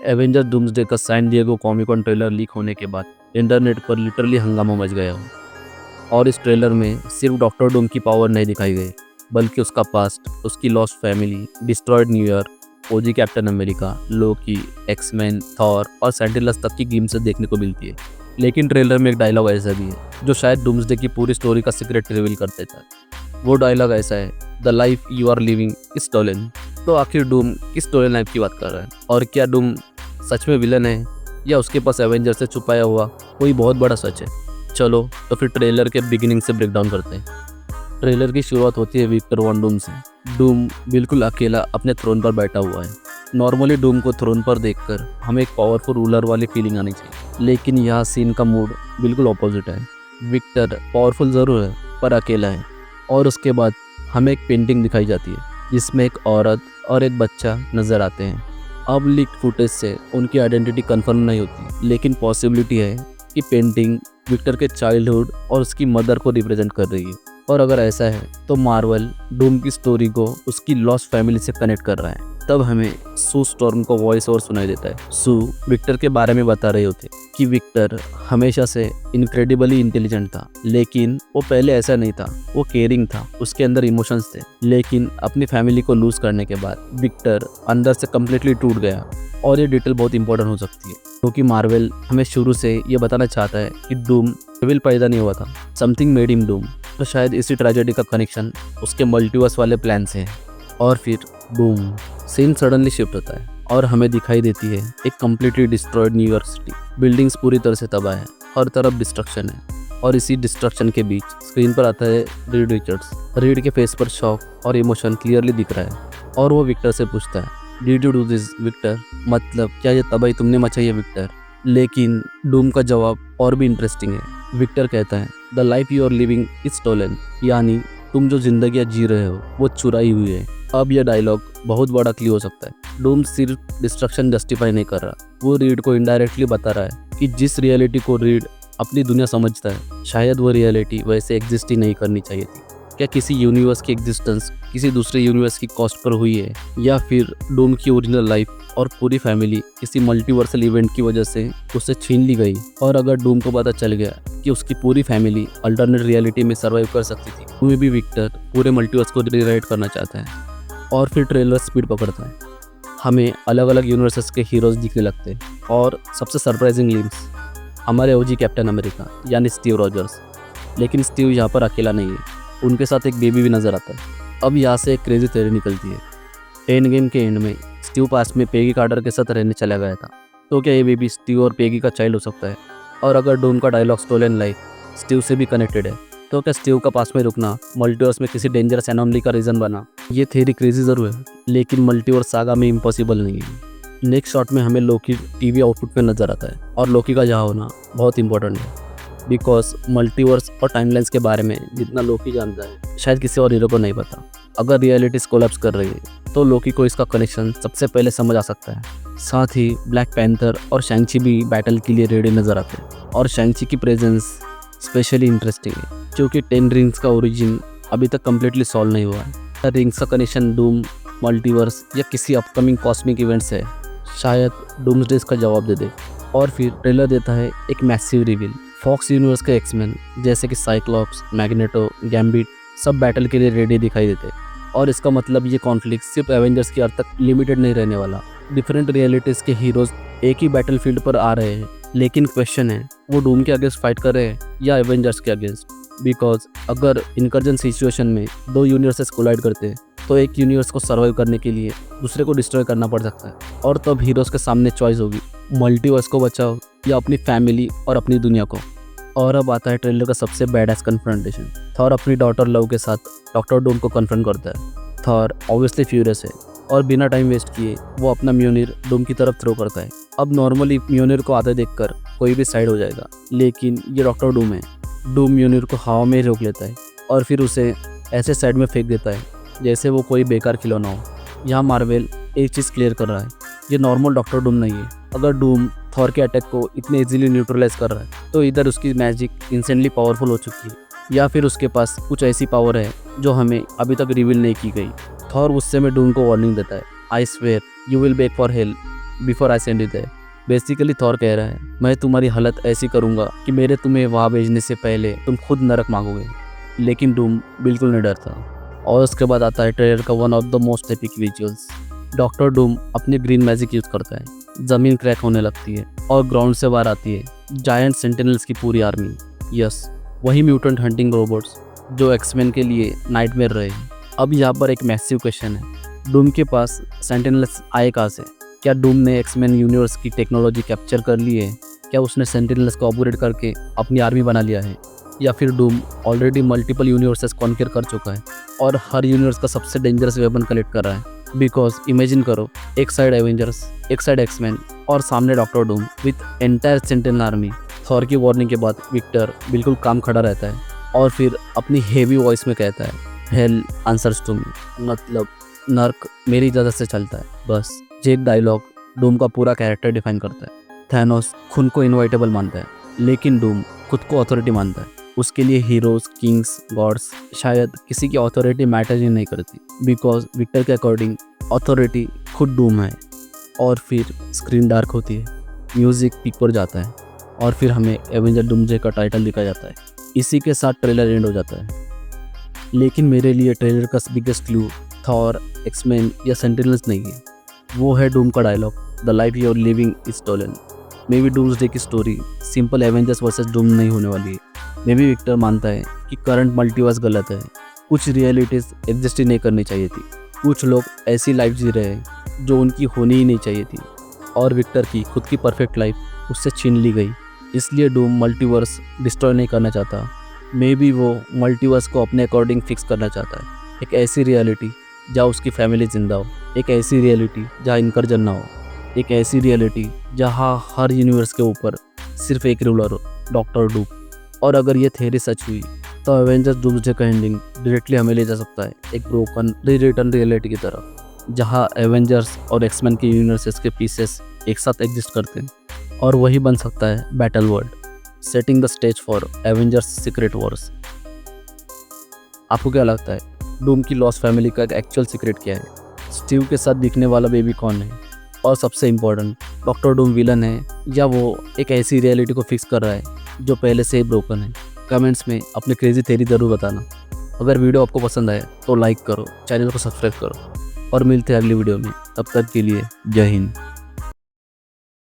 Avenger Doomsday का San Diego Comic Con trailer leak होने के बाद इंटरनेट पर लिटरली हंगामा मच गया हो। और इस ट्रेलर में सिर्फ डॉक्टर डूम की पावर नहीं दिखाई गई, बल्कि उसका पास्ट, उसकी lost family, destroyed new year, OG captain America, Loki, X Man, Thor और सेंटिनल्स तक की ग्लिम्स देखने को मिलती है। लेकिन ट्रेलर में एक डायलॉग ऐसा भी है जो शायद डूम्सडे की पूरी स्टोरी का सीक्रेट रिवील कर देता है। वो डायलॉग ऐसा है, the life you are living is stolen. तो आखिर डूम किस स्टोलन लाइफ की बात कर रहा है, और क्या डूम सच में विलन है या उसके पास एवेंजर से छुपाया हुआ कोई बहुत बड़ा सच है। चलो तो फिर ट्रेलर के बिगिनिंग से ब्रेक डाउन करते हैं। ट्रेलर की शुरुआत होती है विक्टर वॉन डूम से। डूम बिल्कुल अकेला अपने थ्रोन पर बैठा हुआ है। नॉर्मली डूम को थ्रोन पर देखकर हमें एक पावरफुल रूलर वाली फीलिंग आनी चाहिए, लेकिन यहाँ सीन का मूड बिल्कुल ऑपोजिट है। विक्टर पावरफुल ज़रूर है पर अकेला है। और उसके बाद हमें एक पेंटिंग दिखाई जाती है जिसमें एक औरत और एक बच्चा नज़र आते हैं। अब लीक फुटेज से उनकी आइडेंटिटी कंफर्म नहीं होती, लेकिन पॉसिबिलिटी है कि पेंटिंग विक्टर के चाइल्डहुड और उसकी मदर को रिप्रेजेंट कर रही है। और अगर ऐसा है तो मार्वल डूम की स्टोरी को उसकी लॉस्ट फैमिली से कनेक्ट कर रहा है। तब हमें सू स्टॉर्म को वॉइस ओवर सुनाई देता है। सू विक्टर के बारे में बता रहे होते कि विक्टर हमेशा से इनक्रेडिबली इंटेलिजेंट था, लेकिन वो पहले ऐसा नहीं था। वो केयरिंग था, उसके अंदर इमोशंस थे, लेकिन अपनी फैमिली को लूज करने के बाद विक्टर अंदर से कम्प्लीटली टूट गया। और ये डिटेल बहुत इंपॉर्टेंट हो सकती है, क्योंकि मार्वल हमें शुरू से ये बताना चाहता है कि डूम विल पैदा नहीं हुआ था, समथिंग मेड हिम डूम। तो शायद इसी ट्रेजेडी का कनेक्शन उसके मल्टीवर्स वाले प्लान से है। और फिर बूम, सीन सडनली शिफ्ट होता है और हमें दिखाई देती है एक completely destroyed New York city. Buildings पूरी तरह से तबाह है, हर तरफ डिस्ट्रक्शन है। और इसी डिस्ट्रक्शन के बीच स्क्रीन पर आता है रीड रिचर्ड्स। रीड के फेस पर शॉक और इमोशन क्लियरली दिख रहा है, और वो विक्टर से पूछता है, did you do this Victor? मतलब क्या ये तबाही तुमने मचाई है विक्टर? लेकिन डूम का जवाब और भी इंटरेस्टिंग है। विक्टर कहता है, the life you are living is stolen, यानी तुम जो जिंदगी जी रहे हो वो चुराई हुई है। अब यह डायलॉग बहुत बड़ा क्लू हो सकता है। डूम सिर्फ डिस्ट्रक्शन जस्टिफाई नहीं कर रहा, वो रीड को इनडायरेक्टली बता रहा है कि जिस रियलिटी को रीड अपनी दुनिया समझता है, शायद वो रियलिटी वैसे एग्जिस्ट ही नहीं करनी चाहिए थी। क्या किसी यूनिवर्स की एग्जिस्टेंस किसी दूसरे यूनिवर्स की कॉस्ट पर हुई है, या फिर डूम की ओरिजिनल लाइफ और पूरी फैमिली किसी मल्टीवर्सल इवेंट की वजह से उससे छीन ली गई? और अगर डूम को पता चल गया कि उसकी पूरी फैमिली अल्टरनेट रियलिटी में सर्वाइव कर सकती थी, तो भी विक्टर पूरे मल्टीवर्स को रीराइट करना चाहता है। और फिर ट्रेलर स्पीड पकड़ता है, हमें अलग अलग यूनिवर्सेस के हीरोज दिखने लगते हैं। और सबसे सरप्राइजिंग लिंक्स हमारे ओजी कैप्टन अमेरिका यानी स्टीव रॉजर्स। लेकिन स्टीव यहाँ पर अकेला नहीं है, उनके साथ एक बेबी भी नज़र आता है। अब यहाँ से एक क्रेजी थ्योरी निकलती है। एंड गेम के एंड में स्टीव पास में पेगी कार्टर के साथ रहने चला गया था, तो क्या ये बेबी स्टीव और पेगी का चाइल्ड हो सकता है? और अगर डूम का डायलॉग स्टोलन लाइफ स्टीव से भी कनेक्टेड है, तो क्या स्टीव का पास में रुकना मल्टीवर्स में किसी डेंजरस एनोमली का रीज़न बना? ये थ्योरी क्रेजी ज़रूर है, लेकिन मल्टीवर्स सागा में इम्पॉसिबल नहीं है। नेक्स्ट शॉट में हमें लोकी टीवी आउटपुट में नजर आता है, और लोकी का यहाँ होना बहुत इंपॉर्टेंट है, बिकॉज मल्टीवर्स और टाइमलाइंस के बारे में जितना लोकी जानता है शायद किसी और हीरो को नहीं पता। अगर रियलिटीज कोलैप्स कर रही है तो लोकी को इसका कनेक्शन सबसे पहले समझ आ सकता है। साथ ही ब्लैक पैंथर और शैंग-ची भी बैटल के लिए रेडी नजर आते हैं, और शैंग-ची की प्रेजेंस स्पेशली इंटरेस्टिंग है, क्योंकि 10 रिंग्स का ओरिजिन अभी तक कम्प्लीटली सॉल्व नहीं हुआ है। रिंग्स का कनेक्शन डूम, मल्टीवर्स या किसी अपकमिंग कॉस्मिक इवेंट से शायद डूम्सडे का जवाब दे दे। और फिर ट्रेलर देता है एक मैसिव रिवील। फॉक्स यूनिवर्स के एक्समैन जैसे कि साइक्लॉप्स, मैग्नेटो, गैम्बिट सब बैटल के लिए रेडी दिखाई देते। और इसका मतलब ये कॉन्फ्लिक्ट सिर्फ एवेंजर्स की अर्थ तक लिमिटेड नहीं रहने वाला। डिफरेंट रियलिटीज़ के हीरोज एक ही बैटलफील्ड पर आ रहे हैं, लेकिन क्वेश्चन है वो डूम के अगेंस्ट फाइट कर रहे हैं या एवेंजर्स के अगेंस्ट? बिकॉज अगर इनकर्जन सिचुएशन में दो यूनिवर्सेस कोलाइड करते हैं, तो एक यूनिवर्स को सर्वाइव करने के लिए दूसरे को डिस्ट्रॉय करना पड़ सकता है। और तब हीरोज के सामने चॉइस होगी, मल्टीवर्स को बचाओ या अपनी फैमिली और अपनी दुनिया को। और अब आता है ट्रेलर का सबसे बैडएस कन्फ्रंटेशन। थॉर अपनी डॉटर लव के साथ डॉक्टर डूम को कन्फ्रंट करता है। थॉर ऑब्वियसली फ्यूरियस है, और बिना टाइम वेस्ट किए वो अपना म्योनिर डूम की तरफ थ्रो करता है। अब नॉर्मली म्योनिर को आते देखकर कोई भी साइड हो जाएगा, लेकिन ये डॉक्टर डूम है। डूम म्योनिर को हवा में रोक लेता है और फिर उसे ऐसे साइड में फेंक देता है जैसे वो कोई बेकार खिलौना हो। यहाँ मार्वल एक चीज़ क्लियर कर रहा है, ये नॉर्मल डॉक्टर डूम नहीं है। अगर डूम थॉर के अटैक को इतने इजीली न्यूट्रलाइज कर रहा है, तो इधर उसकी मैजिक इंस्टेंटली पावरफुल हो चुकी है, या फिर उसके पास कुछ ऐसी पावर है जो हमें अभी तक रिवील नहीं की गई। थॉर गुस्से में डूम को वार्निंग देता है, I swear you will beg for help before I send you there. Basically Thor कह रहा है मैं तुम्हारी हालत ऐसी करूँगा कि मेरे तुम्हें वहाँ भेजने से पहले तुम खुद नरक मांगोगे। लेकिन डूम बिल्कुल नहीं डरता। और उसके बाद आता है ट्रेलर का one of the most epic visuals. Doctor Doom अपनी ग्रीन मैजिक यूज़ करता है, ज़मीन क्रैक होने लगती है और ग्राउंड से बाहर आती है जायंट सेंटिनल्स की पूरी आर्मी। यस, वही म्यूटेंट हंटिंग रोबोट्स जो एक्समैन के लिए नाइटमेयर रहे। अब यहाँ पर एक मैसिव क्वेश्चन है, डूम के पास सेंटिनल्स आए कहाँ से? क्या डूम ने एक्समैन यूनिवर्स की टेक्नोलॉजी कैप्चर कर ली है? क्या उसने सेंटिनल्स को ऑपरेट करके अपनी आर्मी बना लिया है? या फिर Doom already multiple universes conquer कर चुका है और हर यूनिवर्स का सबसे डेंजरस वेपन कलेक्ट कर रहा है? बिकॉज इमेजिन करो, एक साइड एवेंजर्स, एक साइड एक्समैन और सामने doctor Doom with entire sentinel army. Thor की वार्निंग के बाद विक्टर बिल्कुल काम खड़ा रहता है और फिर अपनी हेवी वॉइस में कहता है हेल आंसर्स टू मी, मतलब नर्क मेरी इजाज़त से चलता है बस। ये एक डायलॉग डूम का पूरा कैरेक्टर डिफाइन करता है। थैनोस खुद को इनवाइटेबल मानता है, लेकिन डूम खुद को अथॉरिटी मानता है। उसके लिए हीरोज, किंग्स, गॉड्स शायद किसी की अथॉरिटी मैटर ही नहीं करती, बिकॉज विक्टर के अकॉर्डिंग अथॉरिटी खुद डूम है। और फिर स्क्रीन डार्क होती है, म्यूजिक पीक पर जाता है और फिर हमें एवेंजर डूमजे का टाइटल दिखाया जाता है। इसी के साथ ट्रेलर एंड हो जाता है। लेकिन मेरे लिए ट्रेलर का बिगेस्ट क्लू थॉर, एक्समैन या सेंटिनल्स नहीं है, वो है डूम का dialogue, the life you are living is stolen. Maybe Doomsday की story simple Avengers versus Doom नहीं होने वाली है। मे बी विक्टर मानता है कि करंट मल्टीवर्स गलत है, कुछ रियलिटीज़ एग्जिस्ट ही नहीं करनी चाहिए थी, कुछ लोग ऐसी लाइफ जी रहे हैं जो उनकी होनी ही नहीं चाहिए थी, और विक्टर की खुद की परफेक्ट लाइफ उससे छीन ली गई। इसलिए डूम मल्टीवर्स डिस्ट्रॉय नहीं करना चाहता। मे बी वो मल्टीवर्स को अपने अकॉर्डिंग फिक्स करना चाहता है, एक ऐसी रियलिटी जहाँ उसकी फैमिली जिंदा हो, एक ऐसी रियलिटी जहाँ इनकर्जन ना हो, एक ऐसी रियलिटी जहाँ हर यूनिवर्स के ऊपर सिर्फ एक रूलर हो, डॉक्टर डूम। और अगर ये थ्योरी सच हुई तो एवेंजर्स डूम्सडे का एंडिंग डायरेक्टली हमें ले जा सकता है एक ब्रोकन रिटर्न रियलिटी की तरफ, जहाँ एवेंजर्स और एक्समैन के यूनिवर्सेस के पीसेस एक साथ एग्जिस्ट करते हैं। और वही बन सकता है battle world, setting the stage for Avengers secret Wars. आपको क्या लगता है, डूम की लॉस्ट फैमिली का एक्चुअल सीक्रेट क्या है? स्टीव के साथ दिखने वाला बेबी कौन है? और सबसे इम्पोर्टेंट, डॉक्टर डूम विलन है या वो एक ऐसी रियलिटी को फिक्स कर रहा है जो पहले से ही ब्रोकन है? कमेंट्स में अपनी क्रेजी थ्योरी ज़रूर बताना। अगर वीडियो आपको पसंद आए तो लाइक करो, चैनल को सब्सक्राइब करो और मिलते हैं अगली वीडियो में। तब तक के लिए जय हिंद।